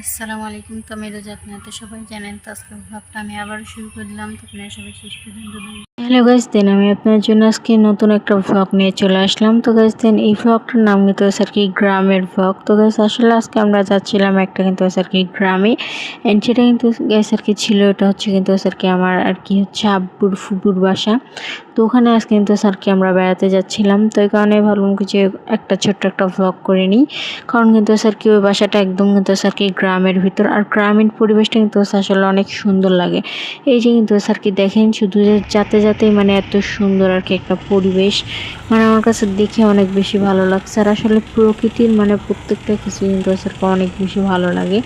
আসসালামু আলাইকুম। তো আমি রোজা, আপনারা তো সবাই জানেন। তো আজকের ব্লগটা আমি আবার শুরু করলাম। তো আপনারা সবাই শেষ পর্যন্ত হ্যালো গাইস, দেন আমি আপনার জন্য আজকে নতুন একটা ভ্লগ নিয়ে চলে আসলাম। তো গাইস দেন এই ভ্লগটার নাম কিন্তু আর কি গ্রামের ভ্লগ। তো গাইস আসলে আজকে আমরা যাচ্ছিলাম একটা কিন্তু আর কি গ্রামে, অ্যান্ড সেটা কিন্তু গাইস আর কি ছিল, এটা হচ্ছে কিন্তু আর কি আমার আর কি হচ্ছে আব্বুর ফুপুর বাসা। তো ওখানে আজকে কিন্তু আর কি আমরা বেড়াতে যাচ্ছিলাম। তো এই কারণে ভাবলাম কি যে একটা ছোট্ট একটা ভ্লগ করে নিই, কারণ কিন্তু আর কি ওই বাসাটা একদম কিন্তু আর কি গ্রামের ভিতর, আর গ্রামীণ পরিবেশটা কিন্তু আসলে অনেক সুন্দর লাগে। এই যে কিন্তু আর কি দেখেন, শুধু যাতে যাতেই মানে এত সুন্দর আর কি একটা পরিবেশ, মানে আমার কাছে দেখে অনেক বেশি ভালো লাগছে। আর আসলে প্রকৃতির মানে প্রত্যেকটা কিছু কিন্তু আর কি অনেক বেশি ভালো লাগে।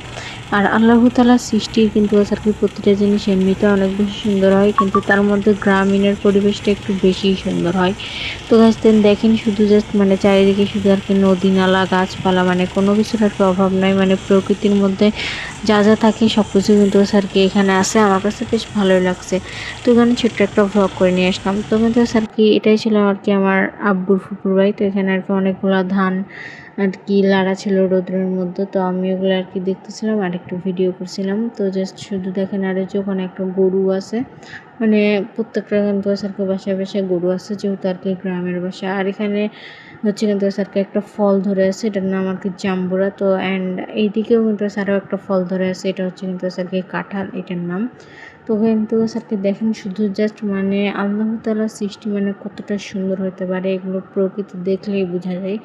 আর আল্লাহ তাআলার সৃষ্টির কিন্তু আর কি প্রতিটা জিনিস এমনিতে অনেক বেশি সুন্দর হয়, কিন্তু তার মধ্যে গ্রামীণের পরিবেশটা একটু বেশিই সুন্দর হয়। তো গাছ দেখেন, শুধু জাস্ট মানে চারিদিকে শুধু আর কি নদী নালা গাছপালা, মানে কোনো কিছুর আর কি অভাব নাই। মানে প্রকৃতির মধ্যে যা যা থাকে সব কিছু কিন্তু আর কি এখানে আছে। আমার কাছে বেশ ভালোই লাগছে। তো এখানে ছোট্ট একটা ভ্লগ করে নিয়ে আসলাম। তো কিন্তু আর কি এটাই ছিল আর কি আমার আব্বুর ফুপুর বাড়ি। তো এখানে আর কি অনেকগুলো ধান আর কি লাড়া ছিল রোদ্রের মধ্যে। তো আমি ওগুলো আর কি দেখতেছিলাম আর একটু ভিডিও করছিলাম। তো জাস্ট শুধু দেখেন, আর যে ওখানে একটা গরু আছে, মানে প্রত্যেকটা কিন্তু আর কি বাসায় বাসায় গরু আছে, যেহেতু আর কি গ্রামের বাসা। আর এখানে হচ্ছে কিন্তু আর কি একটা ফল ধরে আছে, এটার নাম আর কি জাম্বুরা। তো অ্যান্ড এইদিকেও কিন্তু আরও একটা ফল ধরে আছে, এটা হচ্ছে কিন্তু আর কি কাঁঠাল, এটার নাম। তো কিন্তু আর কি দেখেন, শুধু জাস্ট মানে আল্লাহ তাআলার সৃষ্টি মানে কতটা সুন্দর হতে পারে, এগুলো প্রকৃতি দেখলেই বোঝা যায়।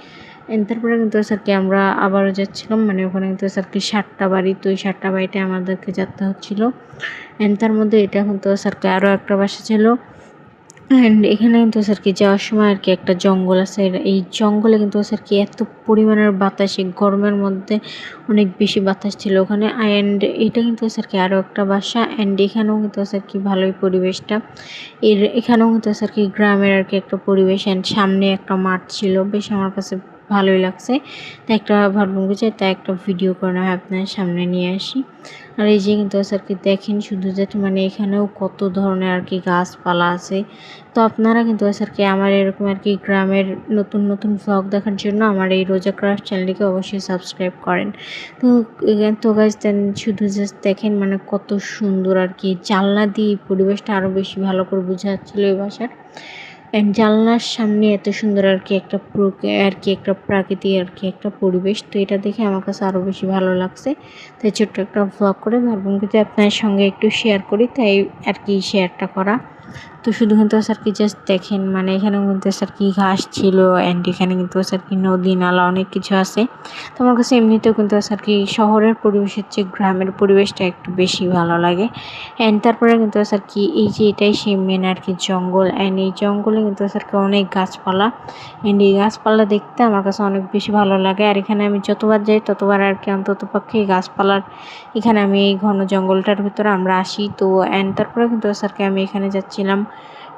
তারপরে কিন্তু আর কি আমরা আবারও যাচ্ছিলাম, মানে ওখানে কিন্তু আর কি 7টা বাড়ি। তো ওই 7টা বাড়িতে আমাদেরকে যেতে হচ্ছিলো। তার মধ্যে এটা কিন্তু আর কি আরও একটা বাসা ছিল। অ্যান্ড এখানে কিন্তু আর কি যাওয়ার সময় আর কি একটা জঙ্গল আছে। এই জঙ্গলে কিন্তু আর কি এত পরিমাণের বাতাস, এই গরমের মধ্যে অনেক বেশি বাতাস ছিল ওখানে। অ্যান্ড এটা কিন্তু আর কি আরও একটা বাসা। অ্যান্ড এখানেও কিন্তু আর কি ভালোই পরিবেশটা, এখানেও কিন্তু আর কি গ্রামের আর কি একটা পরিবেশ। অ্যান্ড সামনে একটা মাঠ ছিল, বেশ আমার কাছে ভালোই লাগছে। তাই একটা ভাবলাম যে তাই একটা ভিডিও করে হয় আপনার সামনে নিয়ে আসি। আর এই যে কিন্তু আর কি দেখেন, শুধু যেটা মানে এখানেও কত ধরনের আর কি গাছপালা আছে। তো আপনারা কিন্তু আর কি আমার এরকম আর কি গ্রামের নতুন নতুন ভ্লগ দেখার জন্য আমার এই রোজা ক্রাফট চ্যানেলটিকে অবশ্যই সাবস্ক্রাইব করেন। তো তো গাছ দেন, শুধু জাস্ট দেখেন মানে কত সুন্দর আর কি, জানলা দিয়ে পরিবেশটা আরও বেশি ভালো করে বোঝা যাচ্ছিলো এই বাসার। অ্যান্ড জানলার সামনে এত সুন্দর আর কি একটা আর কি একটা প্রাকৃতিক আর কি একটা পরিবেশ। তো এটা দেখে আমার কাছে আরও বেশি ভালো লাগছে। তাই ছোট্ট একটা ভ্লগ করে ভাবলাম যদি আপনার সঙ্গে একটু শেয়ার করি, তাই আর কি শেয়ারটা করা। তো শুধু কিন্তু আর কি জাস্ট দেখেন, মানে এখানে কিন্তু আর কি ঘাস ছিল, অ্যান্ড এখানে কিন্তু আর কি নদী নালা অনেক কিছু আছে। তো আমার কাছে এমনিতেও কিন্তু আর কি শহরের পরিবেশের চেয়ে গ্রামের পরিবেশটা একটু বেশি ভালো লাগে। অ্যান্ড তারপরে কিন্তু আর কি এই যে এটাই সেই মেন আর কি জঙ্গল। অ্যান্ড এই জঙ্গলে কিন্তু আর কি অনেক গাছপালা, অ্যান্ড এই গাছপালা দেখতে আমার কাছে অনেক বেশি ভালো লাগে। আর এখানে আমি যতবার যাই ততবার আর কি অন্তত পক্ষে এই গাছপালার এখানে আমি এই ঘন জঙ্গলটার ভিতরে আমরা আসি। তো অ্যান্ড তারপরে কিন্তু আর কি আমি এখানে যাচ্ছিলাম,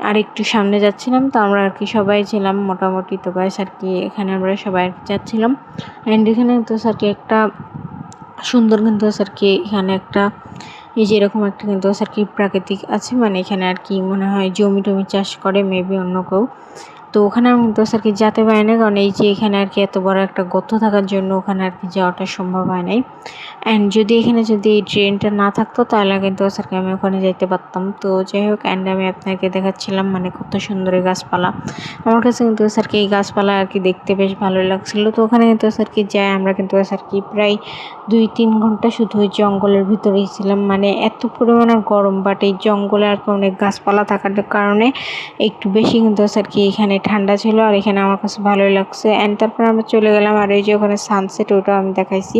আর একটু সামনে যাচ্ছিলাম। তো আমরা আর কি সবাই ছিলাম মোটামুটি। তো গাইস আর কি এখানে আমরা সবাই আর কি যাচ্ছিলাম। অ্যান্ড এখানে কিন্তু আর কি একটা সুন্দর কিন্তু আর কি এখানে একটা এই যে এরকম একটা কিন্তু আর কি প্রাকৃতিক আছে, মানে এখানে আর কি মনে হয় জমি টমি চাষ করে মেবি অন্য কেউ। তো ওখানে আমি কিন্তু আর কি যেতে পারি না, কারণ এই যে এখানে আর কি এত বড় একটা গর্ত থাকার জন্য ওখানে আর কি যাওয়াটা সম্ভব হয় নাই। অ্যান্ড যদি এখানে যদি এই ট্রেনটা না থাকতো তাহলে কিন্তু আর কি আমি ওখানে যাইতে পারতাম। তো যাই হোক, অ্যান্ড আমি আপনাকে দেখাচ্ছিলাম মানে কত সুন্দর এই গাছপালা। আমার কাছে কিন্তু আর কি এই গাছপালা আর কি দেখতে বেশ ভালোই লাগছিলো। তো ওখানে কিন্তু আর কি যাই আমরা কিন্তু আর কি প্রায় 2-3 ঘন্টা শুধু ওই জঙ্গলের ভিতরেই ছিলাম। মানে এত পরিমাণে গরম, বাট এই জঙ্গলে আর কি অনেক গাছপালা থাকার কারণে একটু বেশি কিন্তু আর কি এখানে ঠান্ডা ছিল। আর এখানে আমার কাছে ভালোই লাগছে। অ্যান্ড তারপর আমরা চলে গেলাম, আর এই যে ওখানে সানসেট, ওটাও আমি দেখাইছি।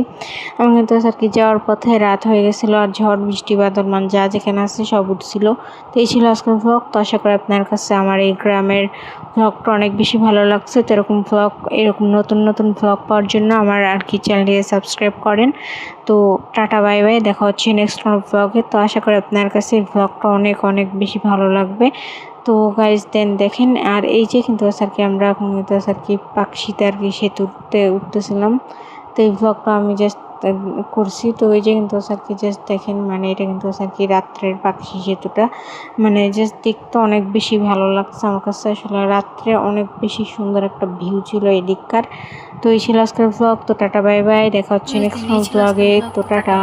আমি কিন্তু আর কি যাওয়ার পথে রাত হয়ে গেছিলো, আর ঝড় বৃষ্টি বাদল মান যা যেখানে আছে সব উঠছিল। তো এই ছিল আজকের ভ্লগ। তো আশা করি আপনার কাছে আমার এই গ্রামের ভ্লগটা অনেক বেশি ভালো লাগছে। তো এরকম ভ্লগ, এরকম নতুন নতুন ভ্লগ পাওয়ার জন্য আমার আর কি চ্যানেলটিকে সাবস্ক্রাইব করেন। তো টাটা বাই বাই, দেখা হচ্ছে নেক্সট কোনো ভ্লগে। তো আশা করি আপনার কাছে এই ভ্লগটা অনেক অনেক বেশি ভালো লাগবে। তো গাইজ দেন দেখেন, আর এই যে কিন্তু আর কি আমরা এখন কিন্তু আর কি পাকশিতে আর কি সেতুতে উঠতেছিলাম। তো এই ভ্লগটা আমি জাস্ট করছি। তো ওই যে কিন্তু আর কি জাস্ট দেখেন, মানে এটা কিন্তু আর কি রাত্রের পাখি সেতুটা, মানে জাস্ট দেখতে অনেক বেশি ভালো লাগছে আমার কাছে। আসলে রাত্রে অনেক বেশি সুন্দর একটা ভিউ ছিল এদিককার। তো এই ছিল আজকের ব্লগ। তো টাটা বাই বাই, দেখা হচ্ছে নেক্সট ব্লগে। তো টাটা।